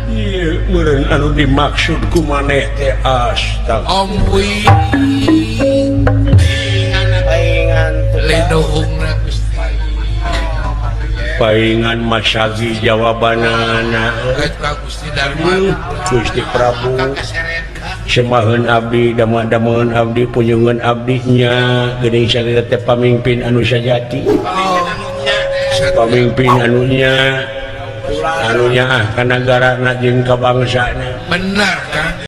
Iya, meureun anu dimaksud ku maneh teh astagfirullah. Omwi paingan ledohungna Gusti. Paingan masagi jawabanana. Ka Gusti Darman. Gusti Prabu semaheun abdi damang-damangan abdi punjungan abdinya geuning salira teh pamimpin anu sajati. Pamimpin anunya ka nagarana jeung ka bangsana. Benar kan?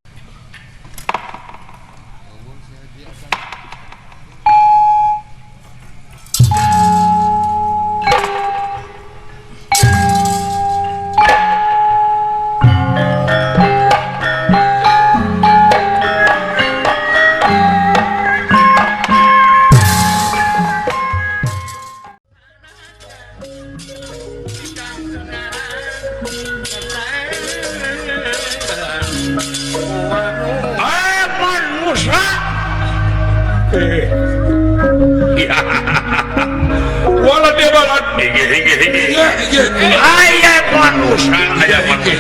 Wala dia balat ayat manusia ayat manusia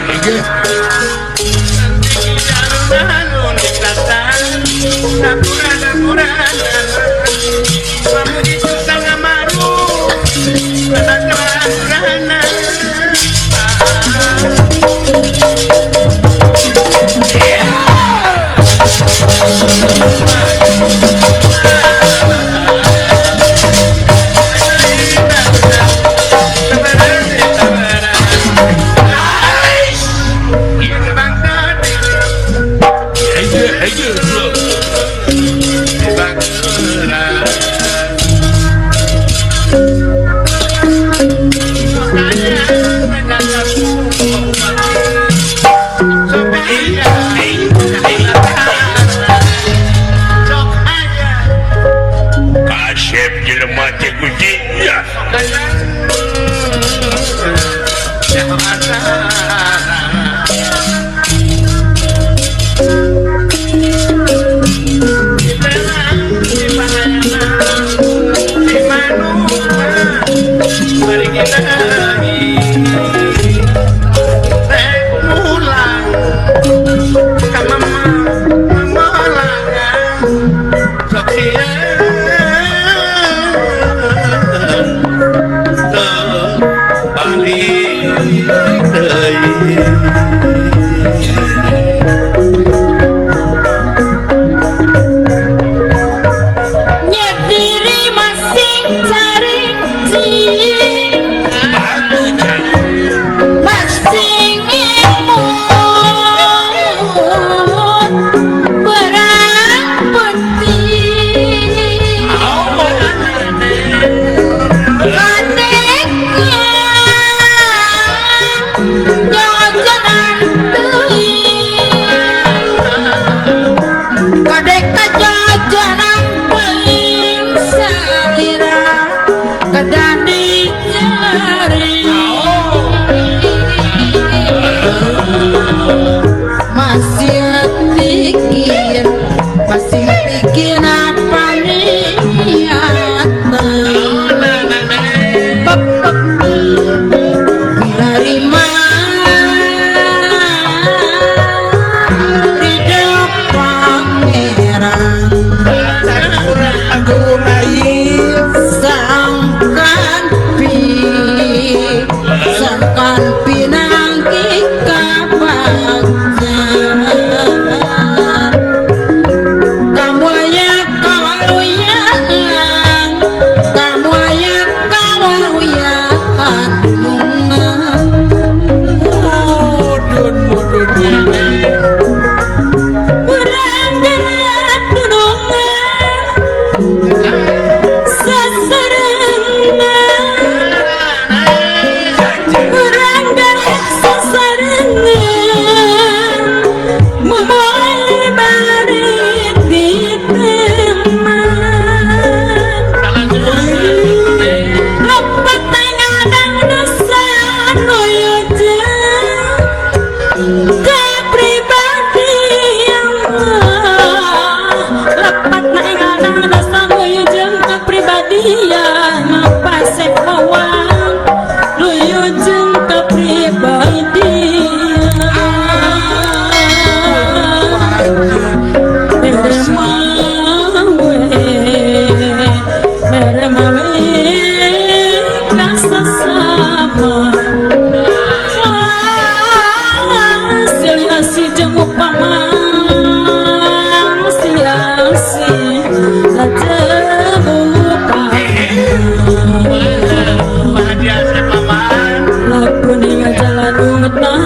kasep jelema teh kucinya.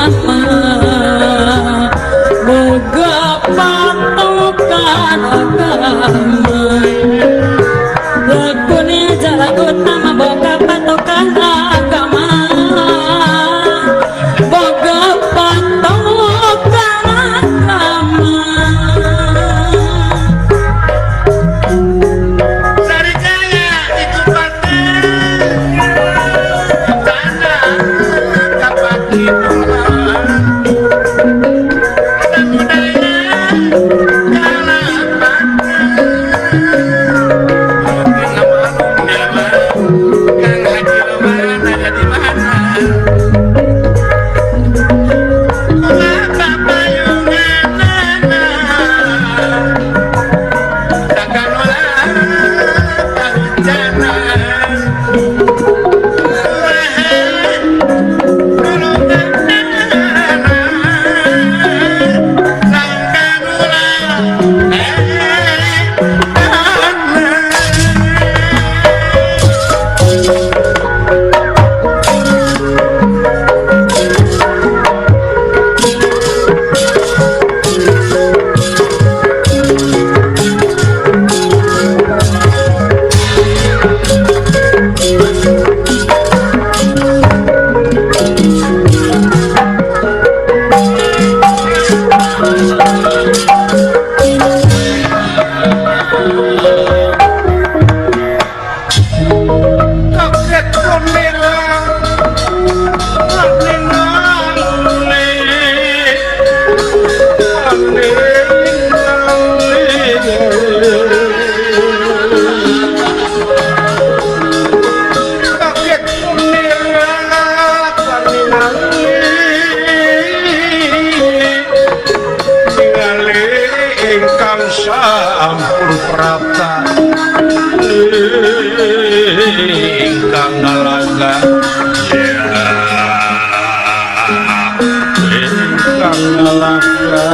mama boga patokan agama lagunya jalagut nama boga patokan agama boga patokan agama Sarikaya itu paten tanah kapaki sampun prata ingkang ngalaga ingkang ngalaga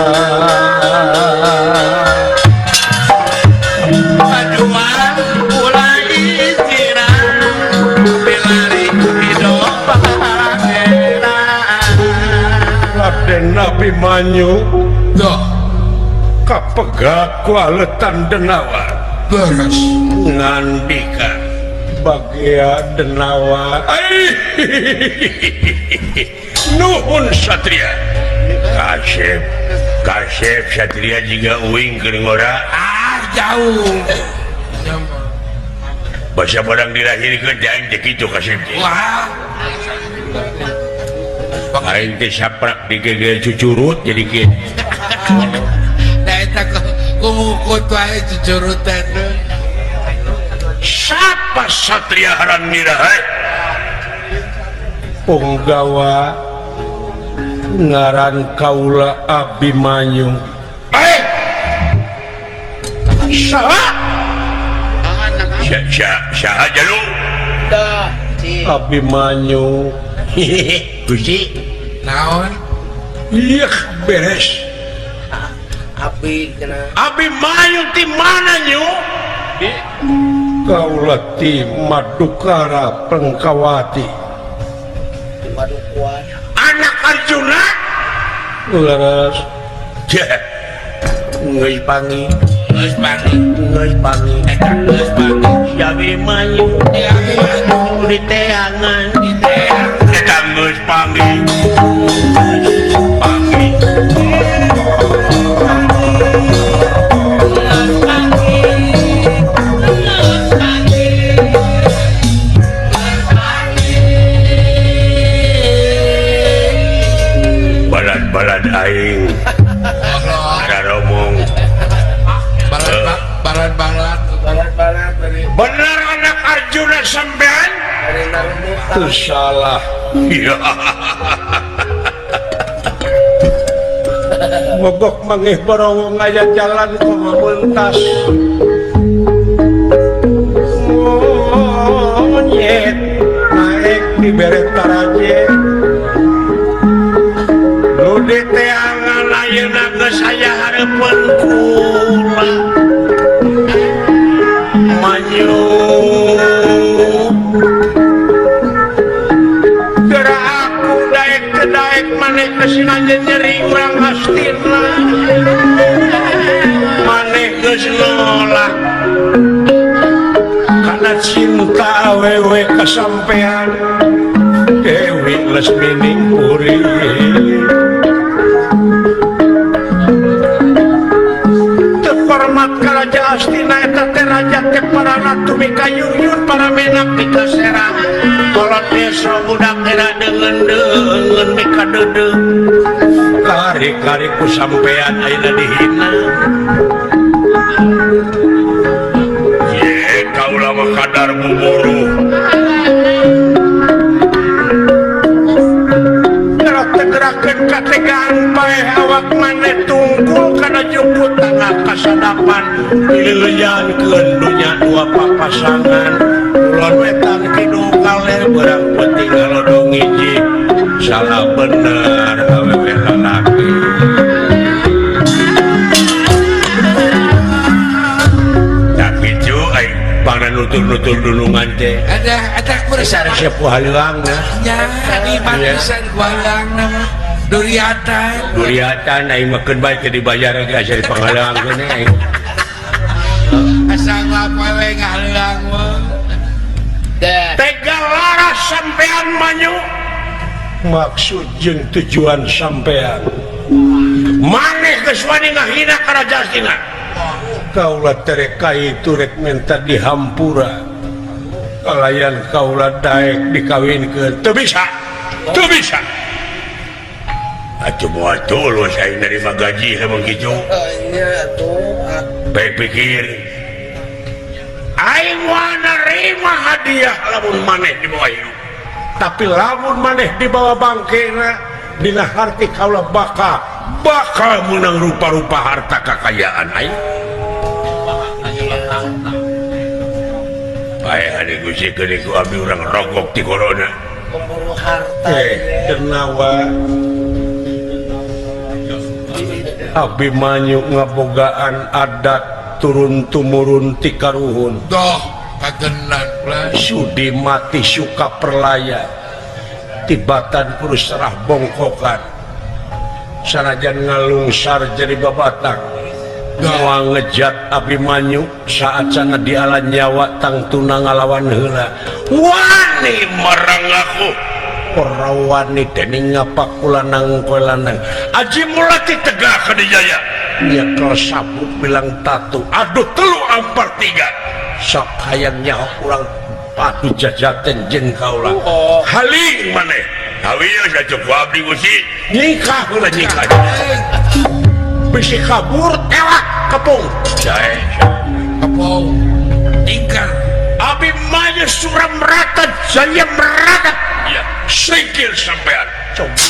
paduan mulai istirahat belari hidup pangeran Raden Abimanyu Dah, kapegak kualetan denawa beres. ngandika bagia denawa nuhun satria kasep satria juga uing ke ngora Jauh. bahasa barang dilahirkan jangan begitu kasep Wah. aing teh saprak digegel cucurut jadi kieu Nah, itu kumukut wae cucurutan. siapa satria haran nirahai punggawa ngaran kaula Abimanyu salah syaha jalung Abimanyu Gusti Naon? iya beres Abimanyu di mana nyu kaula ti Madukara Pengkawati anak Arjuna leres geus pangi Geus pangi. geus pangi Geus pangi. si Abimanyu di teangan eta geus pangi pangi balad aing ada romong Balat. benar anak Arjuna sampean itu salah iya mogok mangih barong aya jalan koma mentas monyet naik di beret taraje lu di teangan ayeuna geus aya hareupeun kula Manyu gerak aku daek ke daek maneh ke sinajan nyeri urang astina maneh geus nolak karena cinta awewe kesampean Dewi Lesmining Puri terhormat Karaja Astina eta teh raja teh para ratu mikayuyun para menak dikaserang kolot desa budak era dengan mikadede kari-kari ku sampean ayeuna dihina ye kaula mah kadar buburu gerakan kategaan paeh awak maneh tungkul kana jemput tanah kasadapan dileuyankeun dunya dua papasangan ulun wetan kidung kaler berang penting galodong hiji salah bener awewe lalaki tapi cu ai pangna nutul-nutul dulungan teh ada besar sepuh haleungna nya di barisan kualang nama Duriatan aing mah keun bae teu dibayar ge asa dipangaleungkeun aing asal ngapoe ngaleung mah tega laras sampean manyu maksud jeung tujuan sampean maneh geus wani ngahina Karaja Astina kaula terek kaitu rek menta dihampura kalayan kaula daek dikawinkeun teu bisa atuh moal tulus aing nerima gaji emang kitu iya tuh baik pikir aing wa nerima hadiah lamun maneh di bawah hidup tapi lamun maneh di bawah bangkena dina harti kaula bakal menang rupa-rupa harta kekayaan aing bae hade gusikeun ku abdi urang rokok ti corona pemburu harta kenawa Abimanyu ngabogaan adat turun-tumurun ti karuhun doh kagenan lah sudi mati suka perlaya tibatan kurus serah bongkokan sanajan ngalungsar jadi babatak mau ngejat Abimanyu saat sana di ala nyawa tang tuna ngalawan heula wani marang aku perawani dening ngapakulanang koelanang aji mulati tegak kadijaya nya sabut bilang tatu aduh telu ampar tiga sok hayang nyaho kurang patu jajaten jeung kaula haling maneh hawieu sacukup abdi Gusti nikah heula nikah bisi kabur elak kepung sae kepong ingkar Abimanyu suram merata jaya merata ya sikil sampean coba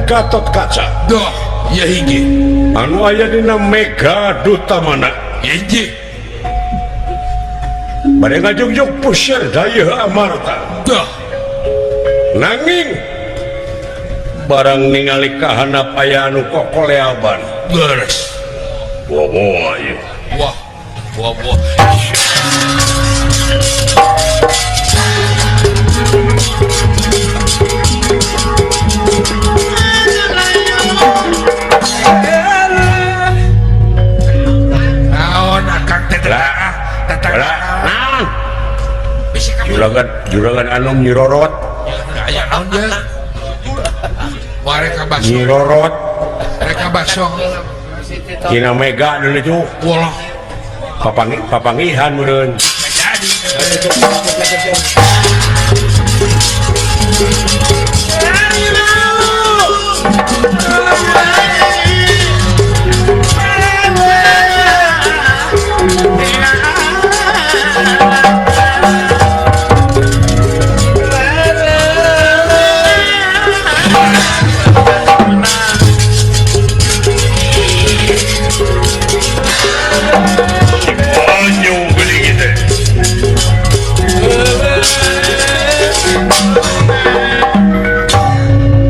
Gatot Kaca Doh, ya hiji. anu aya dina Mega Dutamana Hiji. bade ngajugjug Pusir Daya Amarta Doh, nanging barang ningali kahanap aya anu kokoleaban beres. bobo ayo Wah, wah, wah. Naon akang teh Lah. tetangga. nah Bisa kamu juragan anu nyirorot aya naon ya? Mereka basong, nyirorot mereka basong. Cina Mega dulu itu Walah, papangihan meureun jadi. banyu geuning teh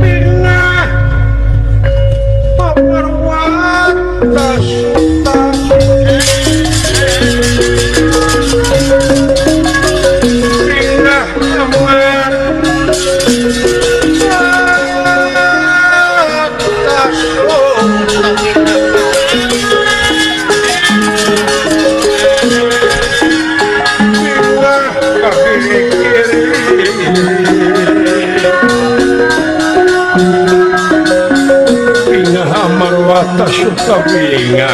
Bina paparwata suta Bina amar wata Amarwata suka binga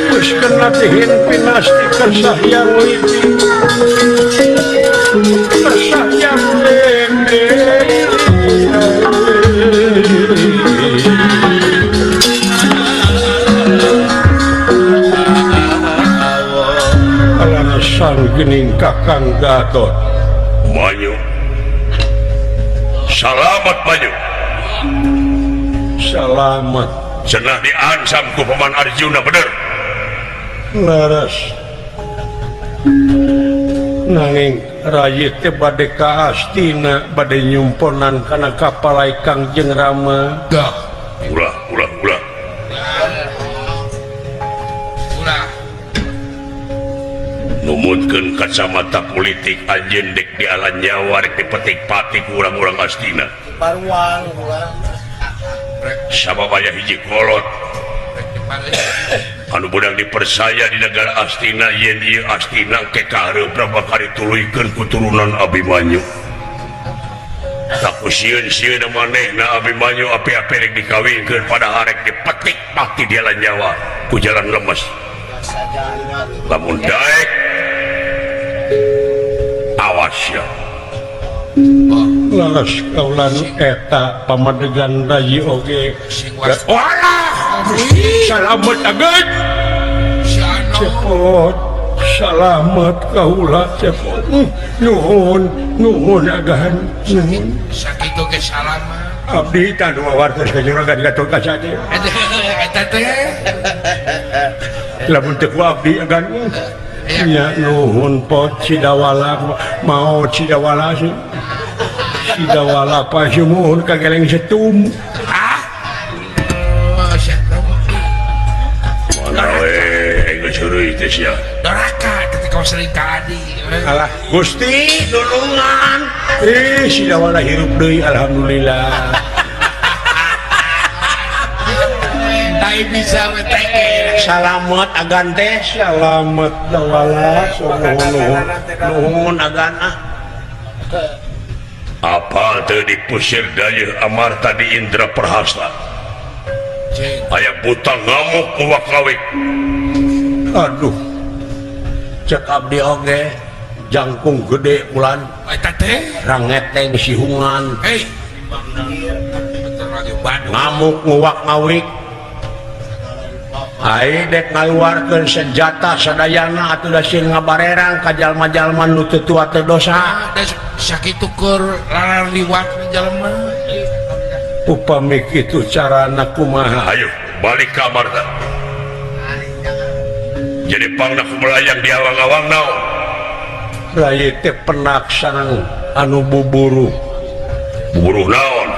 terus kena dihin pinasti kersayang lidi kersayang lidi alana sang gening kakang Gatot Banyu Salamat Banyu Salamat cenah diancam ku Paman Arjuna bener laras nanging rayi teh bade ka Astina bade nyumponan kana kapalai Kangjeng Rama Dah, ulah ulah. numutkeun kacamata politik anjeun dek di alan nyawa rek dipetik pati ku urang-urang Astina Baruang ulang sababaya hiji kolot anu beudang dipercaya di negara Astina yen ieu Astina ke kahareup bakal dituluykeun ku turunan Abimanyu tak usieun-sieun manehna Abimanyu api-api rek dikawinkeun pada arek dipetik pati di alan nyawa ku jalan lemes lamun daek awas ya laras kaulan eta pamadegan rayi oge walah salamet ageun Si Ano. cepot salamet kaula cepot nuhun agan nuhun Sakitu ge salama. abdi tanu wartos ka juragan Gatot Kaca teh Eta teh. lamun teu ku abdi agan nya nuhun pot Cidawala mau Cidawala sih Cidawala pasumuhun kageleng setum Siapa? mana we geus heureui teh sia Doraka ketika sering kadi. alah Gusti nulungan Cidawala hirup deui alhamdulillah Tai bisa meteke. salamet agan teh salamet Dawala nuhun agan apa teu di Pusir Daya Amarta di Indra Perhasta aya buta ngamuk ku wakawik aduh cek abdi oge jangkung gede ulan Eta teh. rangeteng sihungan Hei. Betul radio Bandung. ngamuk nguwak ngawik Ai dek ngaluarkeun senjata sadayana atuh da sieun ngabarerang ka jalma-jalma nu teu tua teu dosa. Da sakitu keur lalar liwat jalma. Upami kitu carana kumaha? Ayo balik kamar dah. Jadi pangna melayang di awang-awang naon. Rai teh penak sareng anu buburu. Buburu naon?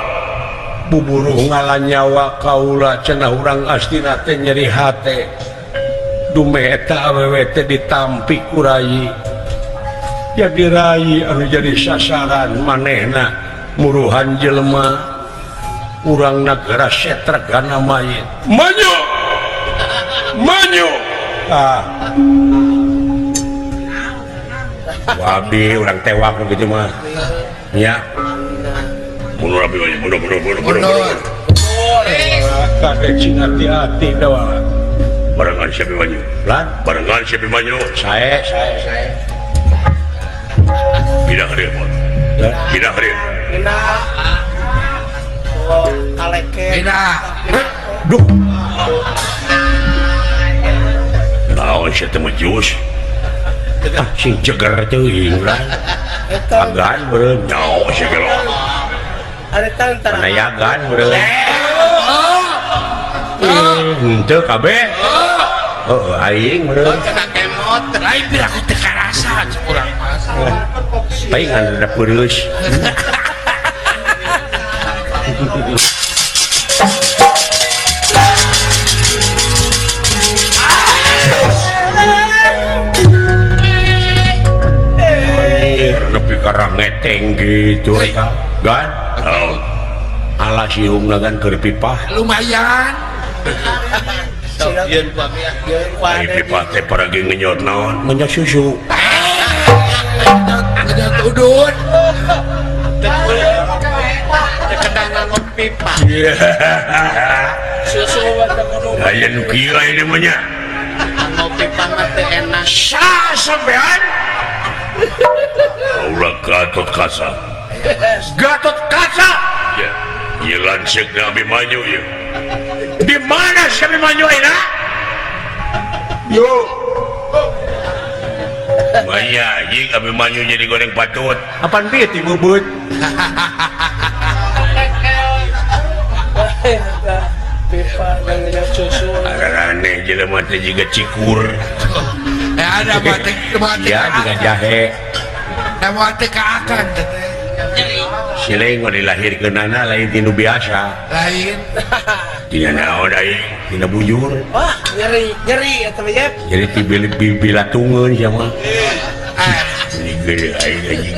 Buburu ngalanyawa kaula cenah urang astina teh nyeri hate. Dume eta awewe teh ditampi ku rai. Jadi rai anu jadi sasaran manehna muruhan jelema urang nagara Setragana mayit. Maju! Maju! Ah. Wabi urang tewak gitu mah. Ya. Mundur abi maju, mundur. Mundur. Kade cing hati-hati dawa. Barengan siapa maju? Lan Barengan siapa maju? saya. Pindah hari mon. Ya. Pindah hari. Beda. Duh, Naon siapa teh majus? ah sing jeger teuing lah. Agan beureum. Naon siapa lo? Panayagan beureum. Henteu kabeh. Oh, aing beureum. Kena kemot. Lain piraku teu karasa urang mas. Paingan ada peureuss. Nepi karang ngeteng gitu eta. Gan Naon? ala siungna kan keur pipah. Lumayan. Ai pipa teh paragi ngenyot naon? Menyok susu. Ngedot udun. Aya nu kira ini mah nya. Sa sampean Ulah Gatot Kaca. Gatot Kaca. Ya, ieu lanceuk Nabi Manyu ieu. Di mana si Abimanyu ayeuna? Yo, Maya, jing Abi Manyu jadi goreng patut. apaan bieu ti bubut? Aneh jelema teh jiga cikur. Ada batik Ya, dengan jahe. Da batik ka akan teteh. Sileng mah dilahirkeunana lain tinu biasa. Lain. Tina naon aing? Tina bujur. Wah, nyeri eta mah Jep. Jadi ti bilatungeun sia mah. Ah, Ini gede aing anjing.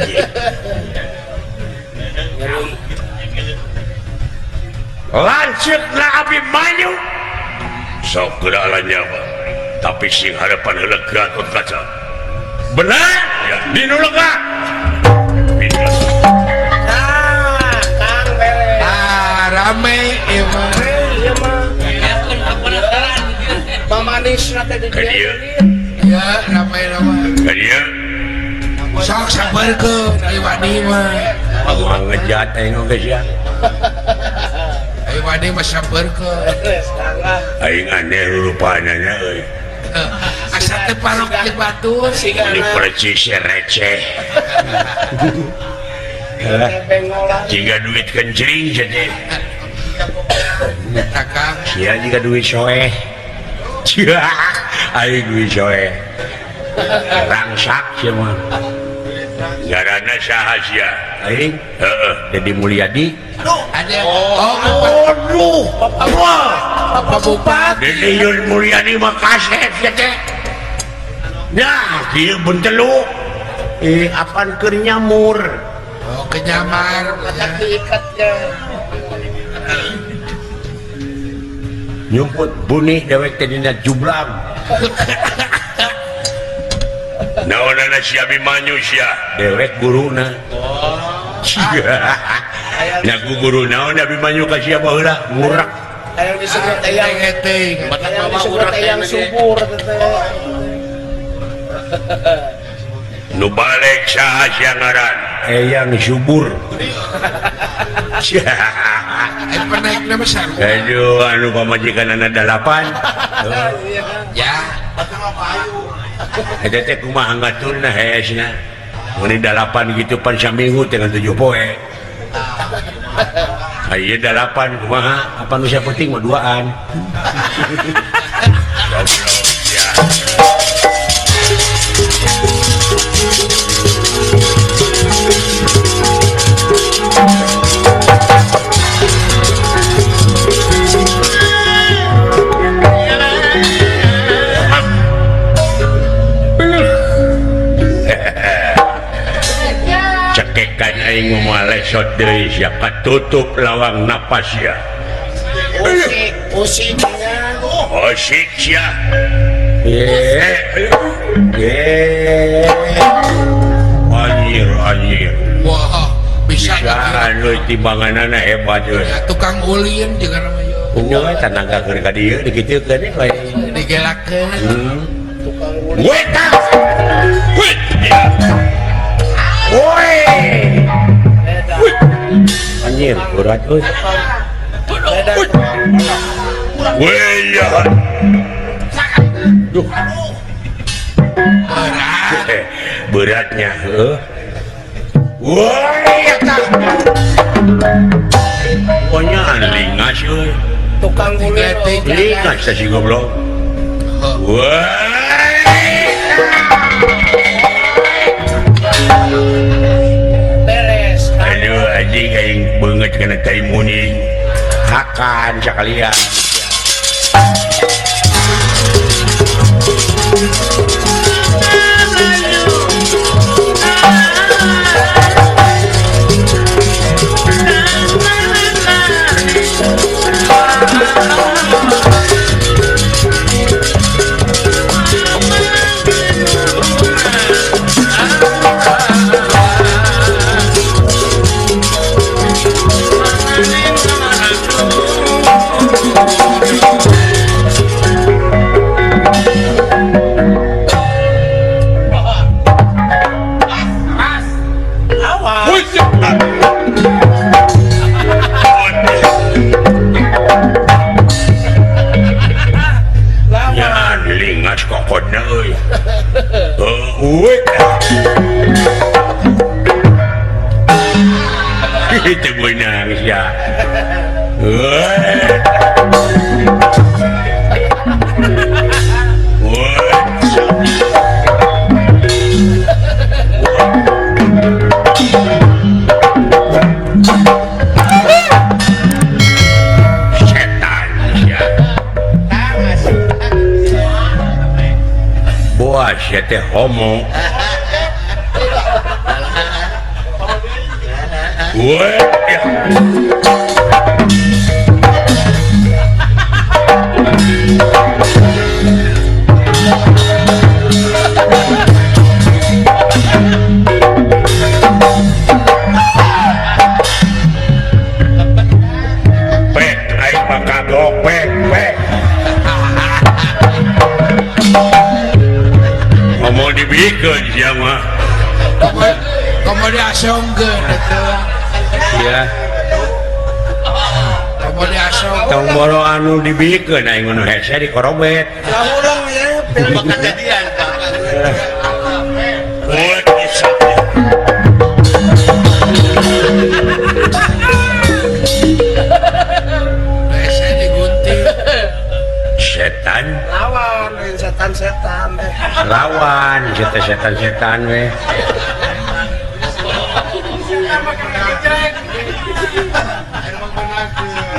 Lanceukna Abimanyu. Sok geura nyawa. Tapi sing harapan heula Gatot Kaca. Benar? Ya, Dinu lega. pindah. Nah, Kang beres. rame ieu mah. Ieu mah. Mamanis na teh di Ka dieu. Ya, rame. Ka dieu. Sok sabarkeun ai wani mah. Mang ngejat aing oge sia. Ai wani mah sabarkeun. Beres, Kang lah. Aing aneh rupana nya euy. Asa teh parok jeung batur. Ini percis receh. Bengolan. Jika duit kencring jadi. Kakang. Sia juga duit soeh. Cia, aing duit soeh. Rangsak sia mah. Garana saha sia? Aing Heeh. Dedi Mulyadi. Ada Aduh, apa? Pak Bupati. Dedi Yul Mulyadi mah kaset ya teh. Nah, kieu bentelu. Apaan keur nyamur? Oh, kenyamar. Diikatnya. Nyumput bunih dewek teh dina jublang. Naonana si Abimanyu sia? Dewek guruna. Nya guru naon Abimanyu ka sia baheula ngurak. Yang disebut eyang. Eteng. Yang disebut eyang subur teteh. Nu balik saha sia ngaran? Eyang subur. penaik nama besar. Aduh, anu pamajikan anak 8. Ya. Eta teh kumaha ngaturna heesna. Mun 8 gitu pan saminggu dengan 7 poe. Ayo 8 kumaha? Apa nu sia penting mah duaan. Goblok ya. Cekekan aing moal lesot deui sia katutup lawang napas ya. Usiknya. Osik sia. Anjir. Wah, bisa Ya anu timbanganana hebat euy. ya, tukang ulin juga namanya. Punya tenaga keur ka dieu dikiteukeun we. Digelakeun. Weta. Wit. Woi. Anjir, berat euy. Woi ya. Duh. Beratnya, woi eta. Pokoknya lingas euy. Tukang kulit. Lingas si goblok. Woi. Beres. Aduh, anjing aing beungeut kana taimuning. Hakan sakalian. Ya lingas kokonna euy. Uwe. Itu gue nangis ya. Setan ya. Boas ya teh homo. Woi, ya. Pek, aing mah kagok, pek. Ngomong dibikeun sia mah. Komo diasongkeun eta. Iya. Komo diasong. Tong boro anu dibikeun aing nu hese dikorobet. Lah ulang ya. Film kejadian. Woi, isap. Biasa digunting. Setan Lawan setan-setan. lawan setan we.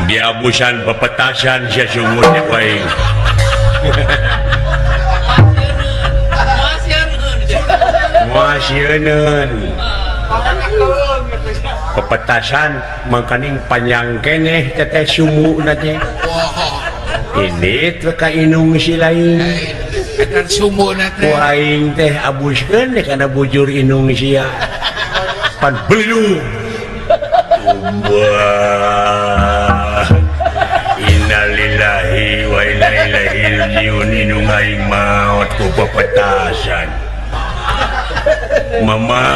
Diabusan pepetasan sia sumutnya wae. Masieun. Pepetasan mangkaning panjang keneh teteh sumuna teh. Wah, Ini teh ka inung si lain. edan sumuna teh. Ku aing teh abuskeun deh kana bujur inung sia. Pan belu. Wah. Innalillahi wa inna ilaihi rajiun inung aing maot ku pepetasan. Mama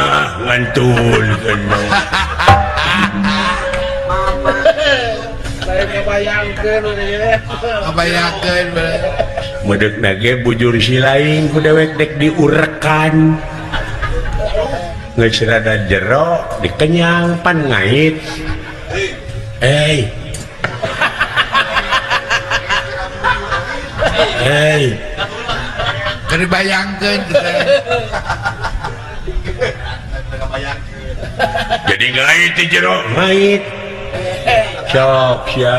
ngantul kan. bayangkan ya. Kebayangkeun bener. medek nage bujur si lain ku dewek dek diurekan geus rada jero dikenyang pan ngait hey Keur dibayangkeun kita. jadi ngait di jero ngait sok sia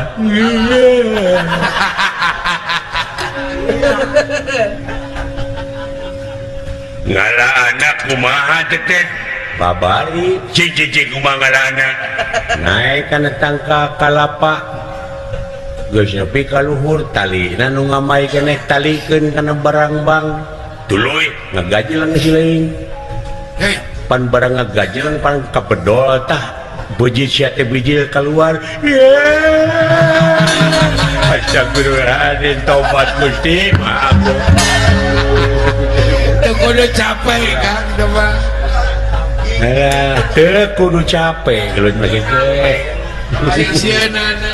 ngala anak kumaha tetet babari cici kumaha ngala anak naik kana tangka kalapa geus nepi ka luhur talina nu ngamai keneh talikeun kana barang bang tuluy ngagajelang si lain Hei, pan barang ngagajelang pan kapedol tah bejil sia teh bijil keluar astagfirullahaladzim tobat Gusti maaf teu kudu capek Kang coba. teu kudu capek gelut mah kitu Sing sieunana.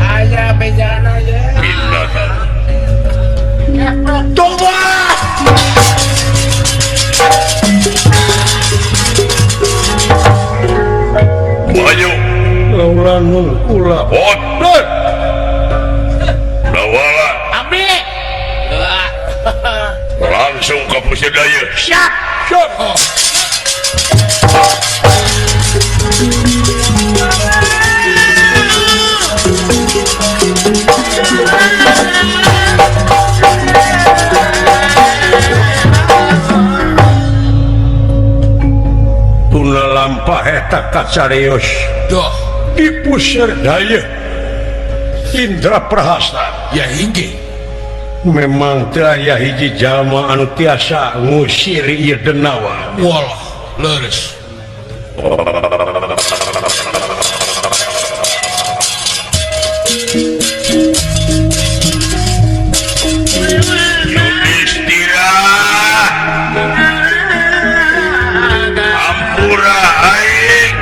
Aja bejana ya. maju laulanung kula otot lawala Abi. langsung ke Pusadaya Siap. tuna lampah eta kacarios Duh, di Pusardaya Indra Prahasta ya hinggih. memang teu aya hiji jalma anu tiasa ngusir ieu denawa Walah, leres. Yudhistira ampura aing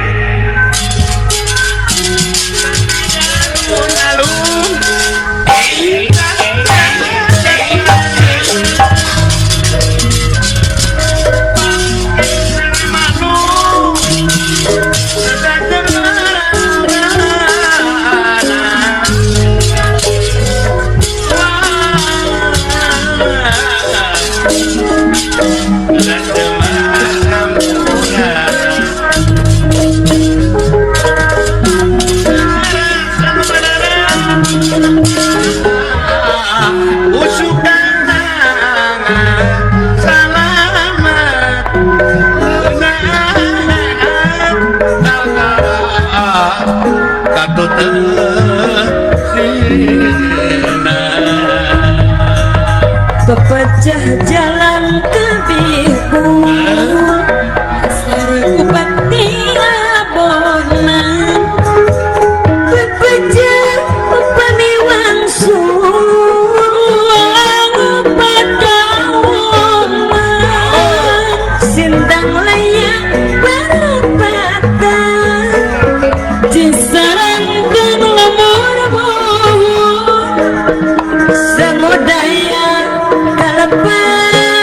Pepecah jalan ke bihu Sari kupati abonan Pepecah paniwang sulang pada oman Sindang layak berpatah Disarangkan lemur mohon Samudaya kalapan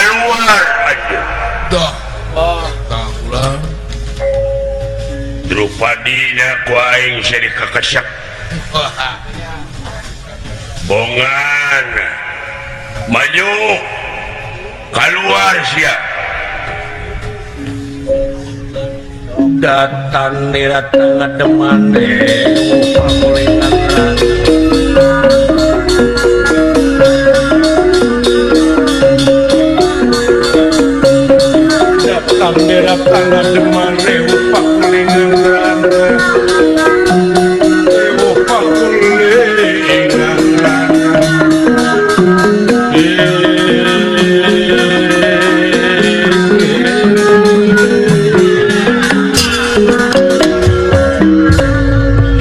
keluar aja dah tak ulang Drupadina ku aing seri kakesak bongan maju keluar siap datang di datang ademan pamulingan datang di datang ademan pamulingan randa pamulingan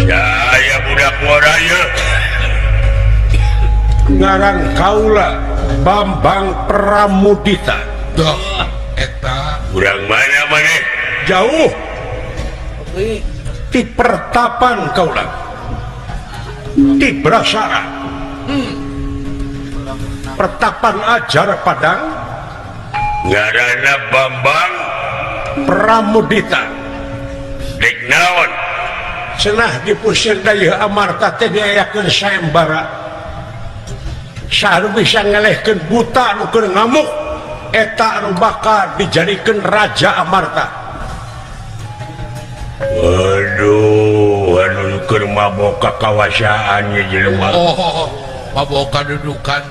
saya budak waraya ngarang kaula Bambang Pramudita dah eta kurang mana jauh di pertapan kaula di Brasara pertapan ajar Padang ngarana Bambang Pramudita dek naon cenah dipusir daya amarta teh diayakeun sayembara saha bisa ngelehkeun buta anu keur ngamuk eta anu bakal dijadikeun raja Amarta. waduh anu keur mabok kakawasaannya jelema mabok kedudukan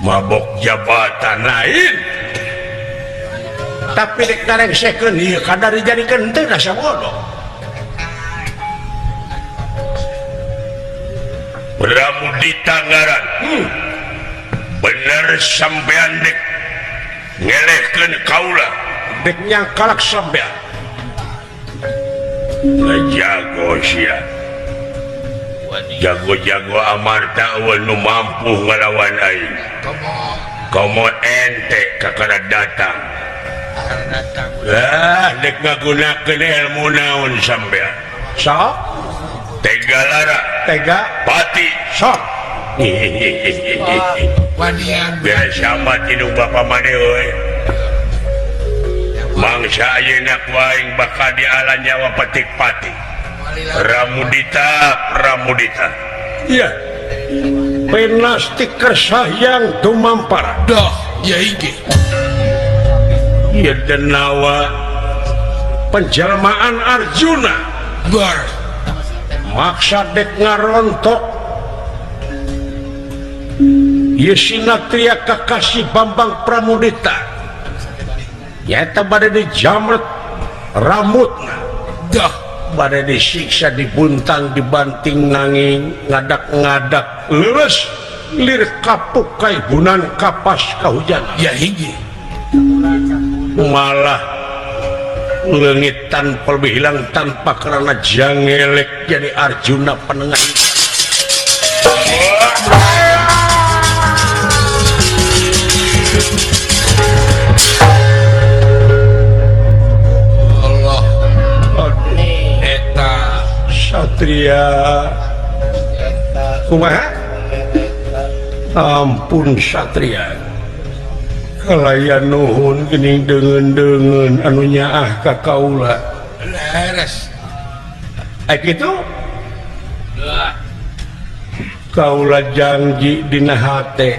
mabok jabatan lain Tapi dek narengsekeun ieu kadar dijadikeun teu da sabodo. Pramudita ngaran bener sampean dek ngelehkeun kaula Dek nyangkalak sampean. ngajago sia jago-jago Amarta nu mampu ngelawan aing komo ente kakara datang dek ngagunakeun ilmu naon sampean Sok tega lara tega pati sok. wanian beres amat hidup bapak maneh we mangsa ayeuna ku aing bakal dialan nyawa petik pati Pramudita Iya. Penastik kersayang tumampara. dah ya ige Ieu denawa penjelmaan Arjuna. bar Maksa dek ngarontok ieu sinatria kakasih Bambang Pramudita nyata bade dijamret rambutna dah bade disiksa dibuntang dibanting nanging ngadak-ngadak leres lir kapuk kaibunan kapas kahujanan ya ige malah leungit tanpa lebih hilang tanpa karena jangelek jadi Arjuna penengah Allah eta Satria kumaha ampun Satria kalayan nuhun geuning deungeun-deungeun anu nyaah ka kaula leres kitu kaula janji dina hate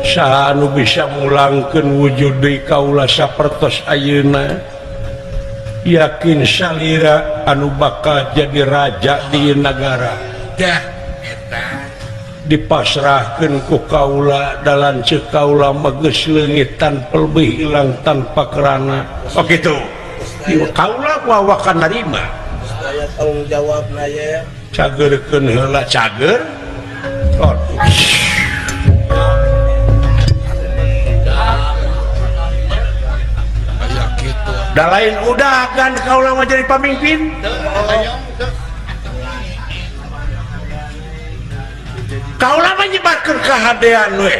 saha anu bisa mulangkeun wujud deui kaula sapertos ayeuna yakin salira anu bakal jadi raja di negara dah eta dipasrahkeun ku kaula dalam ceuk kaula mageus leungit tanpa lebih hilang tanpa kerana oh gitu kaula wawakan narima saya tanggung jawab ya cagerkeun heula cager oh. aya kitu Da lain udah kan kaula mah jadi pamimpin kaula mah nyebarkeun kahadean we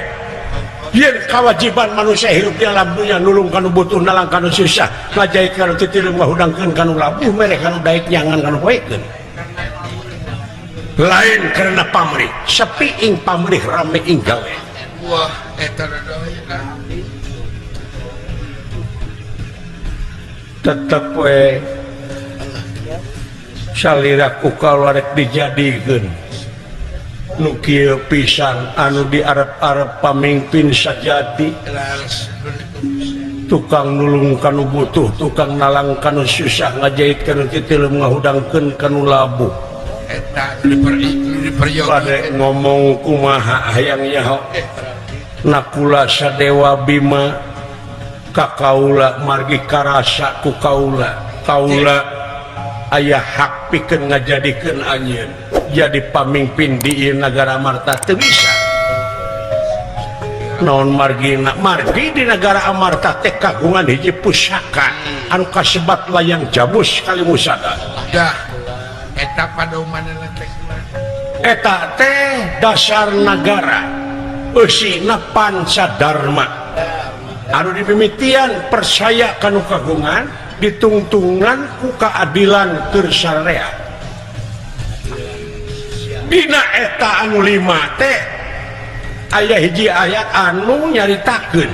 yen kewajiban manusia hidup di alam dunia nulung kanu butuh nalang kanu susah ngajaikeun kanu titireum ngahudangkeun kanu labuh mere kanu daek nyangan kanu poekeun lain karena pamrih sepi ing pamrih rame ing gawe wah eta doi lah tetep we salira ku kalarek dijadikeun nu kieu pisan anu diarep-arep pamimpin sajati tukang nulung kanu butuh tukang nalang kanu susah ngajait kanu titilem ngahudangkeun kanu labuh eta pada ngomong kumaha hayang nyaho nakula sadewa bima kakaula margi karasa ku kaula aya hak pikeun ngajadikeun anjeun jadi pamimpin di ieu nagara Amarta teu bisa naon margi di negara Amarta teh kagungan hiji pusaka anu kasebat layang jabus kali musada dah eta padoman teh eta teh dasar negara eusina Pancadharma anu dimimitian percaya kanu kagungan ditungtungan ku keadilan keur sareat dina eta anu 5 teh aya hiji ayat anu nyaritakeun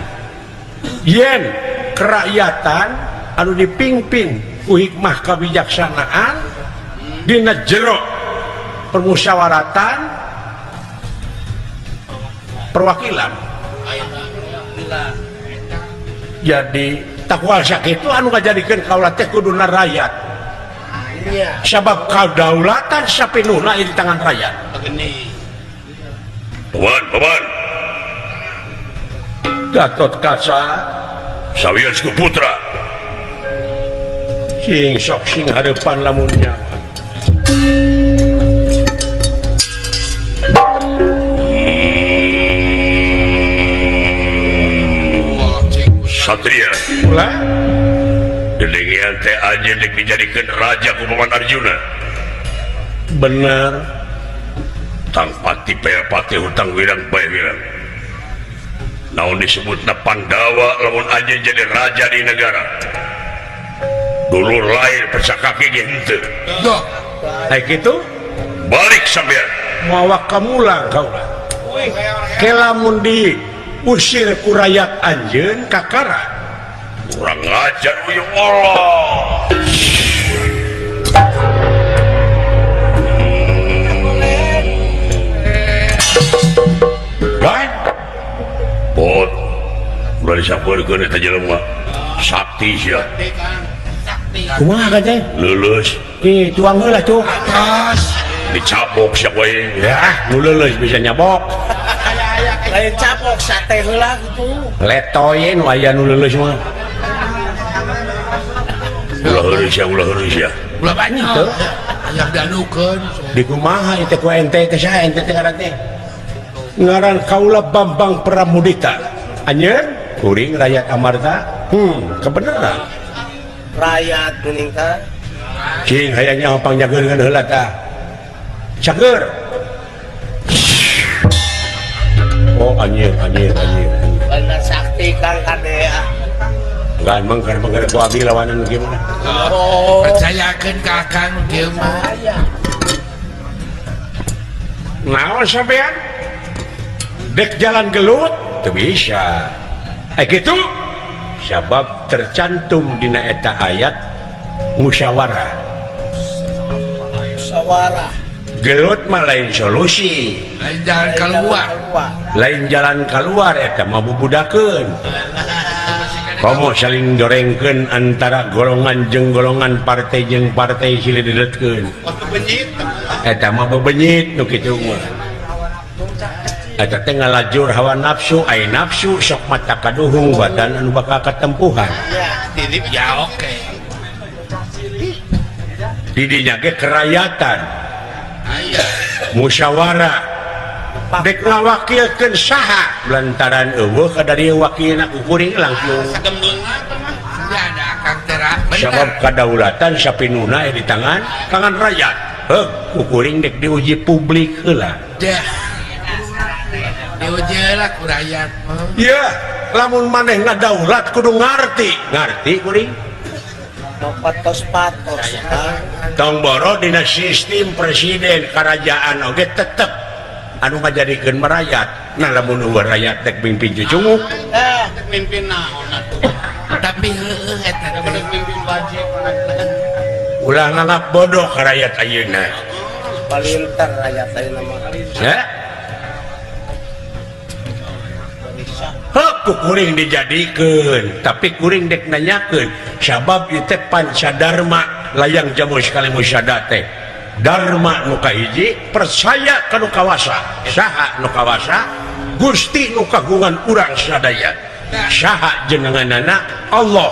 yen kerakyatan anu dipimpin ku hikmah kabijaksanaan dina jero permusyawaratan perwakilan jadi tak kuasa itu anu ngajadikeun kaula teh kuduna rakyat sabab kadaulatan sapinuhna di tangan rakyat Paman Gatot Kaca sawian ku putra sing sok sing harepan lamun nyawa Satria ulah dedengian teh aja dek dijadikeun raja ku Paman Arjuna bener tang pati pati hutang wirang bae wirang naon disebutna Pandawa lamun aja jadi raja di negara dulu lahir persakaki ge henteu doh kayak gitu balik sampean mawak kamulang kaulah kelamun di usir ku rakyat anjeun kakara kurang ajar ya Allah baik pot udah disampurkeun eta jelema sakti sia kumaha kan teh lulus tuang heula tuh atas dicabok sia we ya nu leuleus bisa nyabok lain capok sate heula gitu letoye nu aya nu leuleus mah ulah heureus ya ulah banyak aya danukeun di kumaha itu ku ente teh saha ente teh ngaran teh ngaran kaula Bambang Pramudita anjeun kuring rakyat Amarta kebenaran rakyat kuning teh cing hayang nyaho pangjageun heula tah cager oh anjir bener sakti kang kadea enggak emang karena ku abi lawanan gimana oh percayakeun ka akang kieu mah naon sampean dek jalan gelut teu bisa gitu sabab tercantum dina eta ayat musyawarah gelut mah lain solusi lain jalan keluar eta mah bubudakeun komo saling dorengkeun antara golongan jeung golongan partai jeung partai silih didetkeun eta mah bebenyit nu kitu mah eta teh ngalajur hawa nafsu ai nafsu sok mata kaduhung badan anu bakal katempuhan ya oke di dinya ge kerakyatan musyawarah dek ngawakilkeun saha lantaran eueuh kadari wakilna ku kuring langsung ada akang tera sabab kadaulatan sapinuhna di tangan rakyat ku kuring dek diuji publik heula dah diuji lah ku rakyat iya lamun maneh ngadaulat kudu ngarti kuring patos tong boro dina sistem presiden kerajaan oge tetep anu ngajadikeun merayat nah lamun rayat tek mimpin cucunguk mimpin naon atuh tapi eta bener mimpin wajib ulah nganggap bodoh ka rakyat ayeuna palinter rakyat ayeuna mah ya ku kuring dijadikeun tapi kuring dek nanyakeun sabab ieu teh pancadharma layang jamu sekali musyadah teh dharma nu kahiji percaya ka nu kawasa saha nu kawasa Gusti nu kagungan urang sadaya saha jenenganana Allah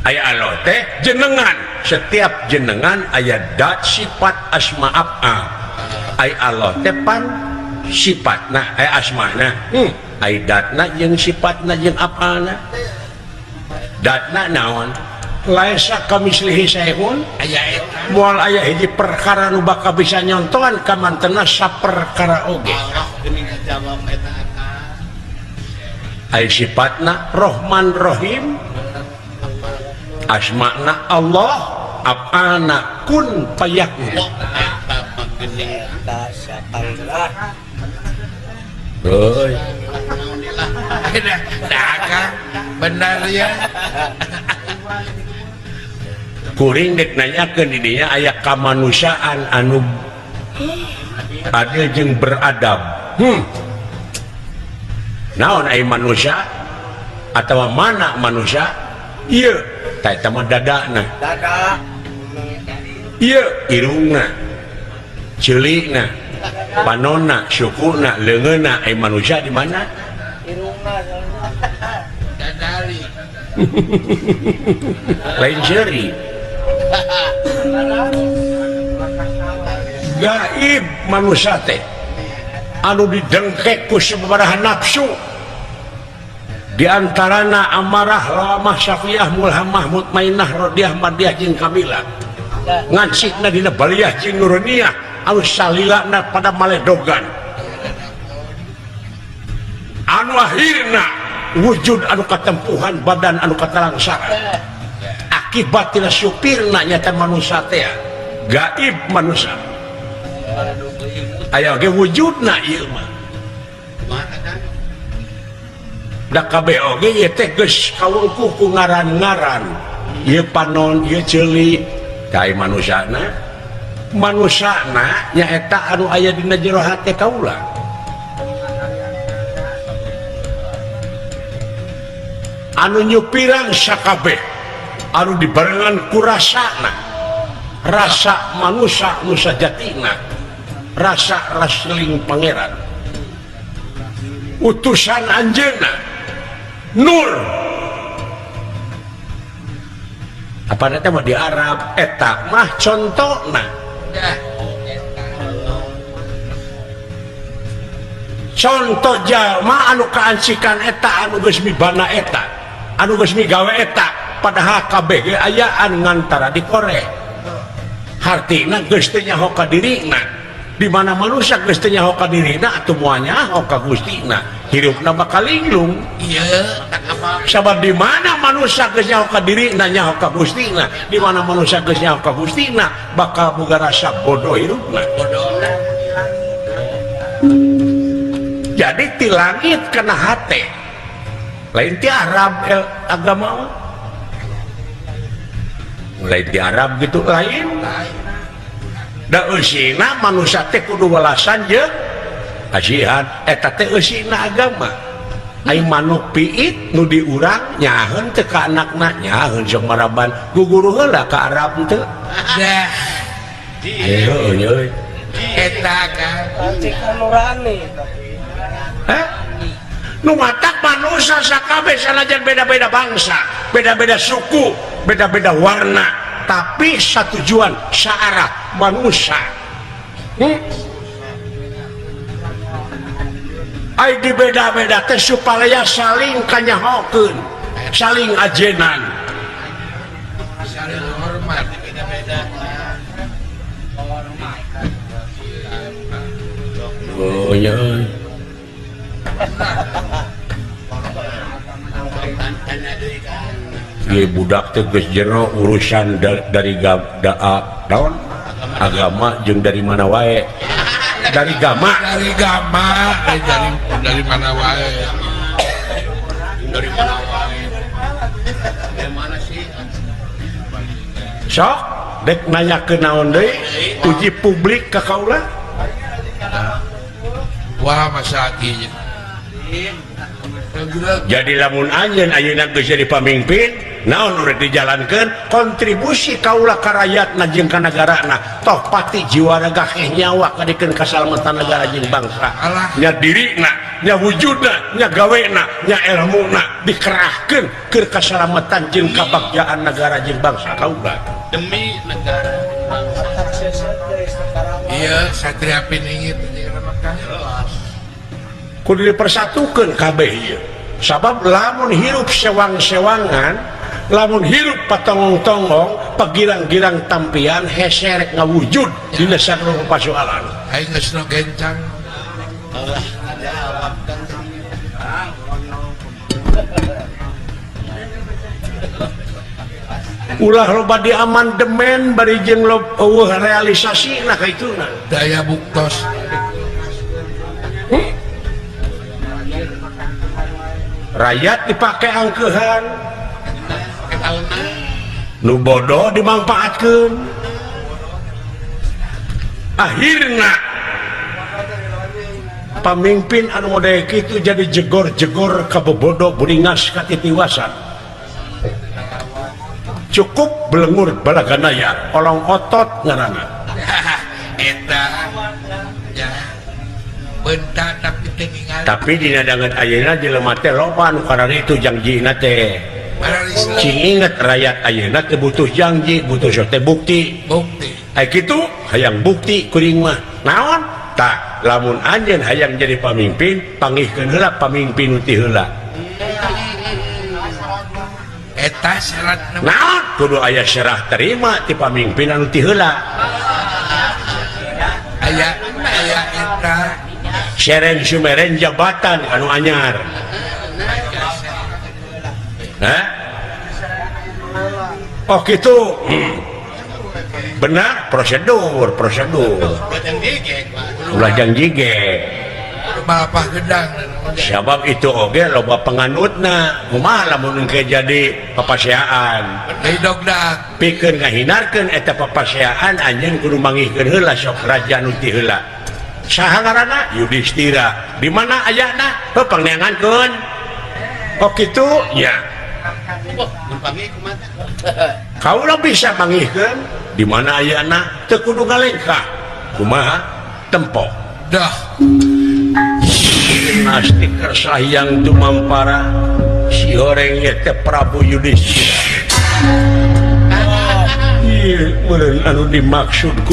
aya Allah teh jenengan setiap jenengan aya dat sifat asma af'al aya Allah teh pan sifatna aya asmana aya datna jeung sifatna jeung af'alna datna naon laisa kamislihi syai'un aya eta moal aya hiji perkara nu bakal bisa nyontohan ka mantena saperkara oge Allah geuning jawab eta aya sifatna Rahman Rahim asma'na Allah af'alna kun fayakun eta geuning eta syai'an euy dah benar ya kuring dek nanyakeun di dinya aya kamanusiaan anu adil jeung beradab naon aya manusia atawa mana manusia ieu tah eta mah dadana dada ieu irungna ceulikna panonna sukuna leungeunna aya manusia di mana irungna dadari lain ceuri gaib manusia teh anu didengkek ku sababaraha nafsu diantarana amarah lamah syafiyah mulhamah mutmainah radiyah madiyah jeung kamilah ngancikna dina baliyah jeung nuruniyah anu salilana pada maledogan anu akhirna wujud anu katempuhan badan anu katalangsaran akibat tina supirna nyata manusia teh gaib manusia aya ge wujudna ieu mah da kabeh oge ieu teh geus kawungkuh ku ngaran-ngaran ieu panon ieu ceulik kai manusiana nyaeta anu aya dina jero hate kaula anu nyupirang sakabeh anu dibarengan ku rasana rasa manusia nu sajatina rasa rasling pangeran utusan anjeunna nur apa nanti mah di Arab eta mah contohna contoh jalma anu kaancikan eta anu geus mibana eta anu geus migawe eta padahal kabeh ge ayaan ngantara di koreh hartina geus teu nyaho ka dirina di mana manusia geus teu nyaho ka dirina atuh moal nyaho ka Gustina hirupna bakal linglung iya tak apa sabab di mana manusia geus nyaho ka dirina nyaho ka Gustina di mana manusia geus nyaho ka Gustina bakal boga rasa bodoh hirupna bodohna jadi ti langit kana hate lain ti Arab agama mulai di Arab gitu lain da eusina manusia teh kudu welasan jeung kasihan eta teh eusina agama ai manuk piit nu diurang nyaheun teh ka anakna nyaheun sok maraban guguru heula ka Arab teu dah heuh euy eta kan cik nurani nu matak manusia sakabeh sanajan beda-beda bangsa beda-beda suku beda-beda warna tapi satujuan searah manusia ai di beda-beda teh supaya saling kanyahokeun saling ajenan saling hormat beda-beda oh ya Ieu budak teh geus jero urusan dari daun agama jeung dari mana wae dari Gama. Dari Gama, dari mana wae. Dari mana wae. Dari mana sih? Sok dek nanya ke naon deui uji publik ka kaula. Wah masa akinya. Jadi lamun anjeun ayeuna geus jadi pamimpin naon urang dijalankeun kontribusi kaula ka rakyatna jeung ka nagarana toh pati jiwa raga heh nyawa kadikeun kasalamatan negara jeung bangsa nya dirina nya wujudna nya gawena nya ilmuna dikerahkeun keur kasalamatan jeung kabagjaan negara jeung bangsa kaula demi negara. Iya satria piningit kudu dipersatukeun kabeh ieu sabab lamun hirup sewang-sewangan lamun hirup patongong-tongong pagirang-girang tampian heserek ngawujud dina saluruh pasoalan aing geus no gencang ulah loba di amandemen bari jeung eueuh realisasina ka ituna daya buktos. rakyat dipakai angkehan nu bodoh dimanfaatkeun akhirna pamimpin anu model kitu jadi jegor-jegor kabobodo buringas katitiwasan cukup belengur balaganaya olong otot ngaranna Eta ya bentar tapi teningal tapi dina dangan ayeuna jelema teh loba anu karana itu janjina teh cing inget rakyat ayeuna teh butuh janji butuh teh bukti ai kitu hayang bukti kuring mah naon tah lamun anjeun hayang jadi pamimpin panggihkeun heula pamimpin nu ti heula eta syaratna naon kudu aya serah terima ti pamimpin anu ti heula aya eta seren sumeren jabatan anu anyar oh gitu benar prosedur ulah janji ge bapak gedang sebab itu oge loba penganutna kumaha lamun engke jadi papaseaan dogdak pikeun ngahinarkeun eta papaseaan anjeun kudu manggihkeun heula sok raja nu ti heula saha ngaranna Yudhistira di mana ayana heuh pangneangankeun oh kitu nya kaula bisa manggihkeun di mana ayana teu kudu ngalengkah kumaha tempo dah pasti kersayang tumampara si horeng teh Prabu Yudhistira iya meureun anu dimaksudku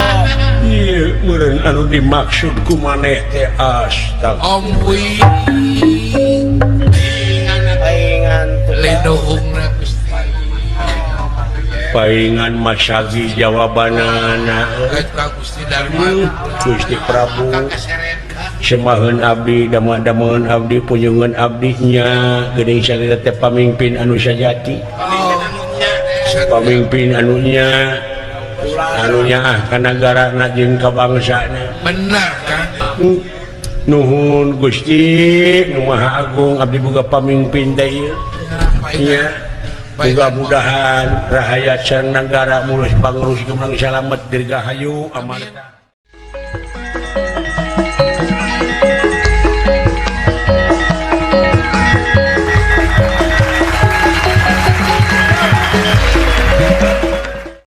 iya meureun anu dimaksudku maneh teh astag omwi ledohungna Gusti paingan masagi jawabanana Gusti Dharma Gusti Prabu semaheun abdi dama-damaeun abdi punjungan abdinya geuning sarita teh pamimpin anu sajati pamimpin anunya ka nagarana jeung ka bangsana benar kan nuhun Gusti nu Maha Agung abdi boga pamimpin teh ieu nya mudah-mudahan rahayat sareng nagara mulus pangrus geulang salamet dirgahayu amarta.